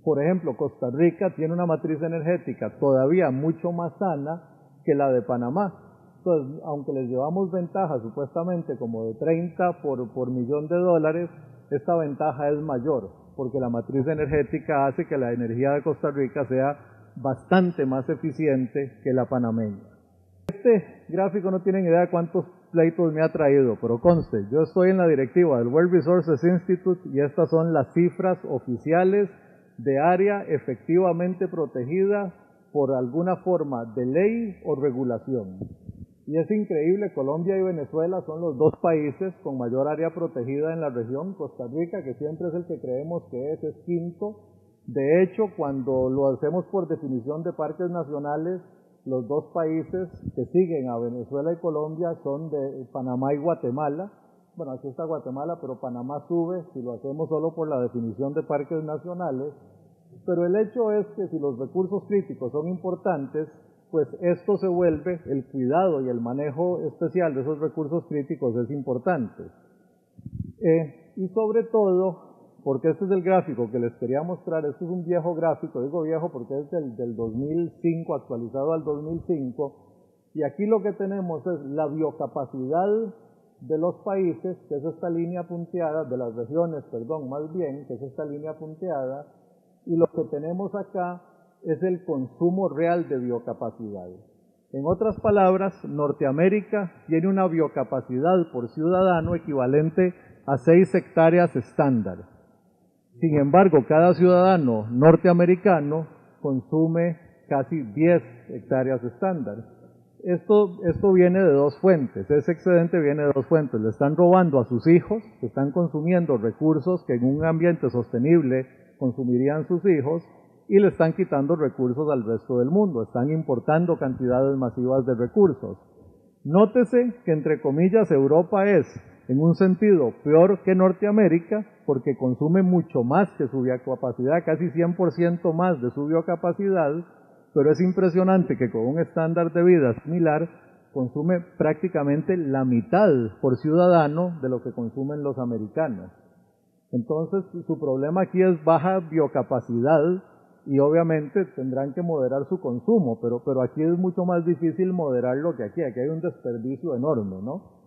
Por ejemplo, Costa Rica tiene una matriz energética todavía mucho más sana que la de Panamá. Entonces, aunque les llevamos ventaja supuestamente como de 30 por millón de dólares, esta ventaja es mayor, porque la matriz energética hace que la energía de Costa Rica sea bastante más eficiente que la panameña. Este gráfico no tienen idea de cuántos pleitos me ha traído, pero conste, yo estoy en la directiva del World Resources Institute y estas son las cifras oficiales de área efectivamente protegida por alguna forma de ley o regulación. Y es increíble, Colombia y Venezuela son los dos países con mayor área protegida en la región. Costa Rica, que siempre es el que creemos que es quinto. De hecho, cuando lo hacemos por definición de parques nacionales, los dos países que siguen a Venezuela y Colombia son de Panamá y Guatemala. Bueno, aquí está Guatemala, pero Panamá sube si lo hacemos solo por la definición de parques nacionales. Pero el hecho es que si los recursos críticos son importantes, pues esto se vuelve, el cuidado y el manejo especial de esos recursos críticos es importante. Y sobre todo, porque este es el gráfico que les quería mostrar, este es un viejo gráfico, digo viejo porque es del 2005, actualizado al 2005, y aquí lo que tenemos es la biocapacidad de los países, que es esta línea punteada, de las regiones, perdón, más bien, que es esta línea punteada, y lo que tenemos acá es el consumo real de biocapacidad. En otras palabras, Norteamérica tiene una biocapacidad por ciudadano equivalente a 6 hectáreas estándar. Sin embargo, cada ciudadano norteamericano consume casi 10 hectáreas estándar. Esto viene de dos fuentes, ese excedente viene de dos fuentes. Le están robando a sus hijos, que están consumiendo recursos que en un ambiente sostenible consumirían sus hijos, y le están quitando recursos al resto del mundo, están importando cantidades masivas de recursos. Nótese que entre comillas Europa es, en un sentido, peor que Norteamérica, porque consume mucho más que su biocapacidad, casi 100% más de su biocapacidad, pero es impresionante que con un estándar de vida similar consume prácticamente la mitad por ciudadano de lo que consumen los americanos. Entonces, su problema aquí es baja biocapacidad, y obviamente tendrán que moderar su consumo, pero aquí es mucho más difícil moderarlo que aquí hay un desperdicio enorme, ¿no?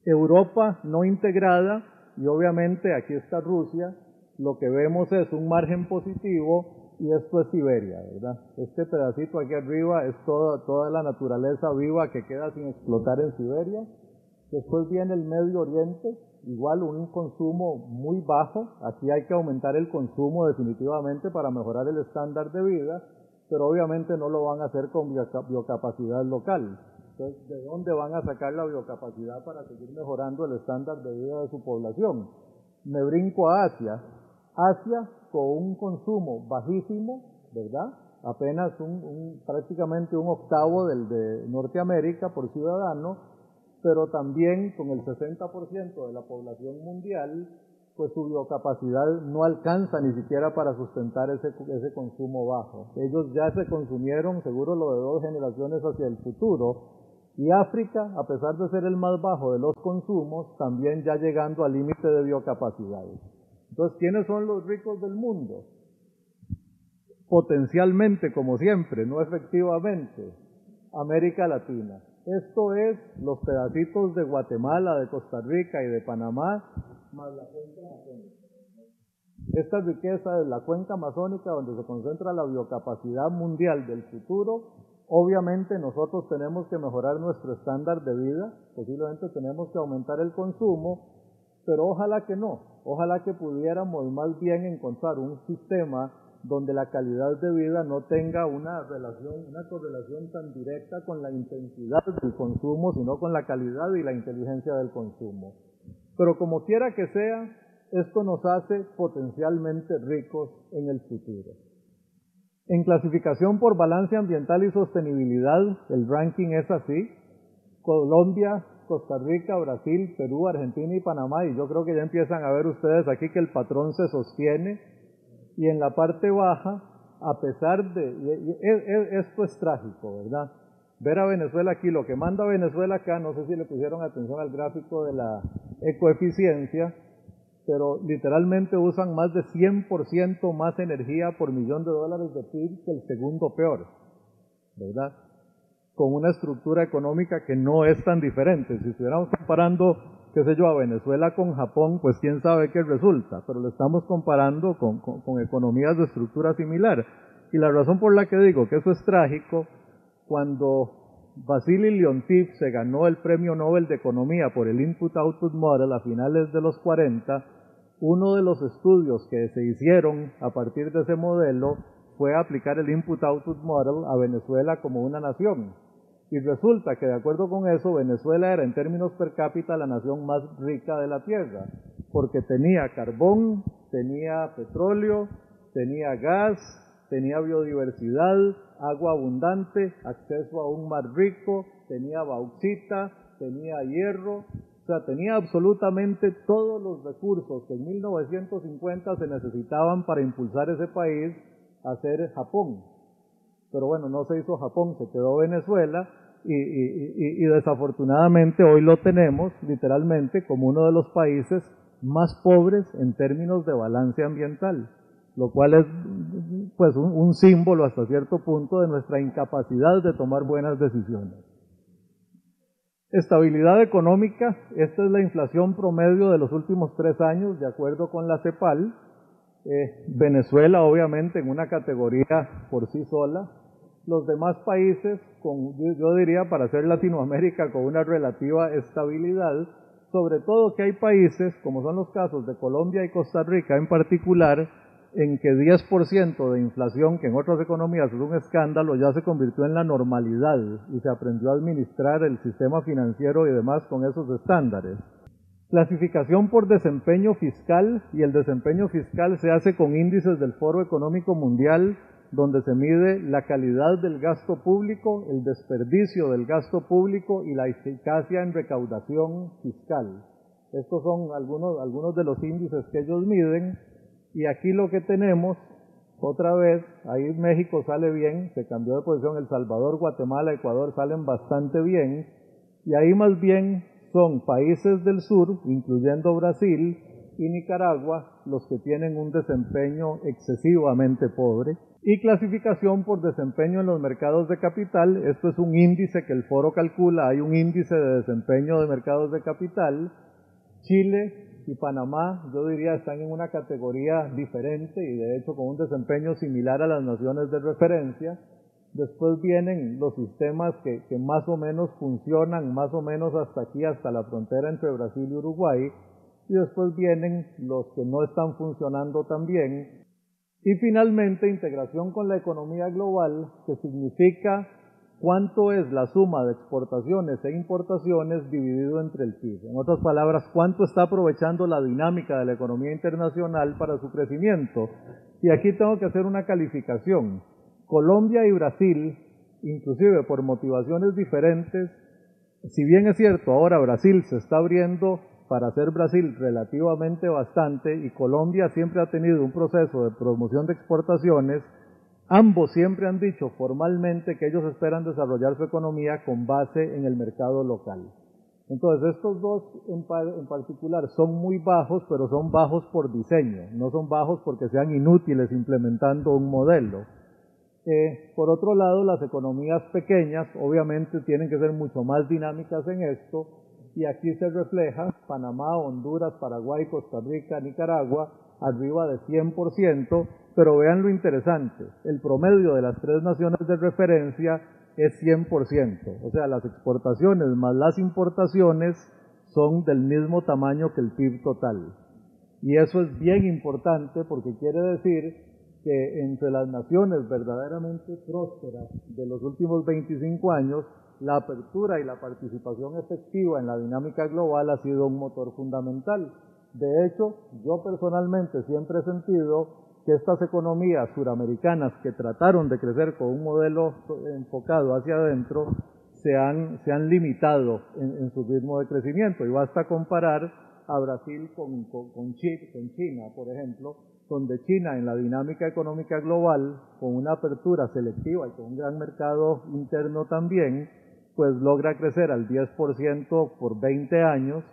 Europa no integrada, y obviamente aquí está Rusia, lo que vemos es un margen positivo, y esto es Siberia, ¿verdad? Este pedacito aquí arriba es toda la naturaleza viva que queda sin explotar en Siberia. Después viene el Medio Oriente, igual un consumo muy bajo. Aquí hay que aumentar el consumo definitivamente para mejorar el estándar de vida, pero obviamente no lo van a hacer con biocapacidad local. Entonces, ¿de dónde van a sacar la biocapacidad para seguir mejorando el estándar de vida de su población? Me brinco a Asia. Asia con un consumo bajísimo, ¿verdad? Apenas prácticamente un octavo del de Norteamérica por ciudadano, pero también con el 60% de la población mundial, pues su biocapacidad no alcanza ni siquiera para sustentar ese consumo bajo. Ellos ya se consumieron, seguro lo de 2 generaciones hacia el futuro, y África, a pesar de ser el más bajo de los consumos, también ya llegando al límite de biocapacidad. Entonces, ¿quiénes son los ricos del mundo? Potencialmente, como siempre, no efectivamente, América Latina. Esto es los pedacitos de Guatemala, de Costa Rica y de Panamá, más la cuenca amazónica. Esta riqueza es la cuenca amazónica donde se concentra la biocapacidad mundial del futuro. Obviamente nosotros tenemos que mejorar nuestro estándar de vida, posiblemente tenemos que aumentar el consumo, pero ojalá que no, ojalá que pudiéramos más bien encontrar un sistema donde la calidad de vida no tenga una correlación tan directa con la intensidad del consumo, sino con la calidad y la inteligencia del consumo. Pero como quiera que sea, esto nos hace potencialmente ricos en el futuro. En clasificación por balance ambiental y sostenibilidad, el ranking es así: Colombia, Costa Rica, Brasil, Perú, Argentina y Panamá, y yo creo que ya empiezan a ver ustedes aquí que el patrón se sostiene. Y en la parte baja, a pesar de... esto es trágico, ¿verdad? Ver a Venezuela aquí, lo que manda Venezuela acá, no sé si le pusieron atención al gráfico de la ecoeficiencia, pero literalmente usan más de 100% más energía por millón de dólares de PIB que el segundo peor, ¿verdad? Con una estructura económica que no es tan diferente. Si estuviéramos comparando, qué sé yo, a Venezuela con Japón, pues quién sabe qué resulta, pero lo estamos comparando con economías de estructura similar. Y la razón por la que digo que eso es trágico, cuando Vasily Leontief se ganó el Premio Nobel de Economía por el Input-Output Model a finales de los 40, uno de los estudios que se hicieron a partir de ese modelo fue aplicar el Input-Output Model a Venezuela como una nación. Y resulta que de acuerdo con eso, Venezuela era en términos per cápita la nación más rica de la tierra, porque tenía carbón, tenía petróleo, tenía gas, tenía biodiversidad, agua abundante, acceso a un mar rico, tenía bauxita, tenía hierro, o sea, tenía absolutamente todos los recursos que en 1950 se necesitaban para impulsar ese país a ser Japón. Pero bueno, no se hizo Japón, se quedó Venezuela y desafortunadamente hoy lo tenemos literalmente como uno de los países más pobres en términos de balance ambiental, lo cual es pues un símbolo hasta cierto punto de nuestra incapacidad de tomar buenas decisiones. Estabilidad económica, esta es la inflación promedio de los últimos 3 años, de acuerdo con la CEPAL. Venezuela, obviamente, en una categoría por sí sola. Los demás países, yo diría, para ser Latinoamérica, con una relativa estabilidad, sobre todo que hay países, como son los casos de Colombia y Costa Rica en particular, en que 10% de inflación, que en otras economías es un escándalo, ya se convirtió en la normalidad y se aprendió a administrar el sistema financiero y demás con esos estándares. Clasificación por desempeño fiscal, y el desempeño fiscal se hace con índices del Foro Económico Mundial, donde se mide la calidad del gasto público, el desperdicio del gasto público y la eficacia en recaudación fiscal. Estos son algunos de los índices que ellos miden, y aquí lo que tenemos, otra vez, ahí México sale bien, se cambió de posición, El Salvador, Guatemala, Ecuador salen bastante bien, y ahí más bien son países del sur, incluyendo Brasil y Nicaragua, los que tienen un desempeño excesivamente pobre. Y clasificación por desempeño en los mercados de capital, esto es un índice que el foro calcula, hay un índice de desempeño de mercados de capital. Chile y Panamá, yo diría, están en una categoría diferente y de hecho con un desempeño similar a las naciones de referencia. Después vienen los sistemas que más o menos funcionan, más o menos hasta aquí, hasta la frontera entre Brasil y Uruguay, y después vienen los que no están funcionando tan bien. Y finalmente, integración con la economía global, que significa cuánto es la suma de exportaciones e importaciones dividido entre el PIB. En otras palabras, cuánto está aprovechando la dinámica de la economía internacional para su crecimiento. Y aquí tengo que hacer una calificación. Colombia y Brasil, inclusive por motivaciones diferentes, si bien es cierto, ahora Brasil se está abriendo para ser Brasil relativamente bastante y Colombia siempre ha tenido un proceso de promoción de exportaciones, ambos siempre han dicho formalmente que ellos esperan desarrollar su economía con base en el mercado local. Entonces estos dos en particular son muy bajos, pero son bajos por diseño, no son bajos porque sean inútiles implementando un modelo. Por otro lado, las economías pequeñas obviamente tienen que ser mucho más dinámicas en esto, y aquí se refleja Panamá, Honduras, Paraguay, Costa Rica, Nicaragua, arriba de 100%, pero vean lo interesante, el promedio de las 3 naciones de referencia es 100%, o sea, las exportaciones más las importaciones son del mismo tamaño que el PIB total. Y eso es bien importante porque quiere decir que entre las naciones verdaderamente prósperas de los últimos 25 años, la apertura y la participación efectiva en la dinámica global ha sido un motor fundamental. De hecho, yo personalmente siempre he sentido que estas economías suramericanas que trataron de crecer con un modelo enfocado hacia adentro se han limitado en su ritmo de crecimiento, y basta comparar a Brasil con China, por ejemplo, donde China en la dinámica económica global, con una apertura selectiva y con un gran mercado interno también, pues logra crecer al 10% por 20 años,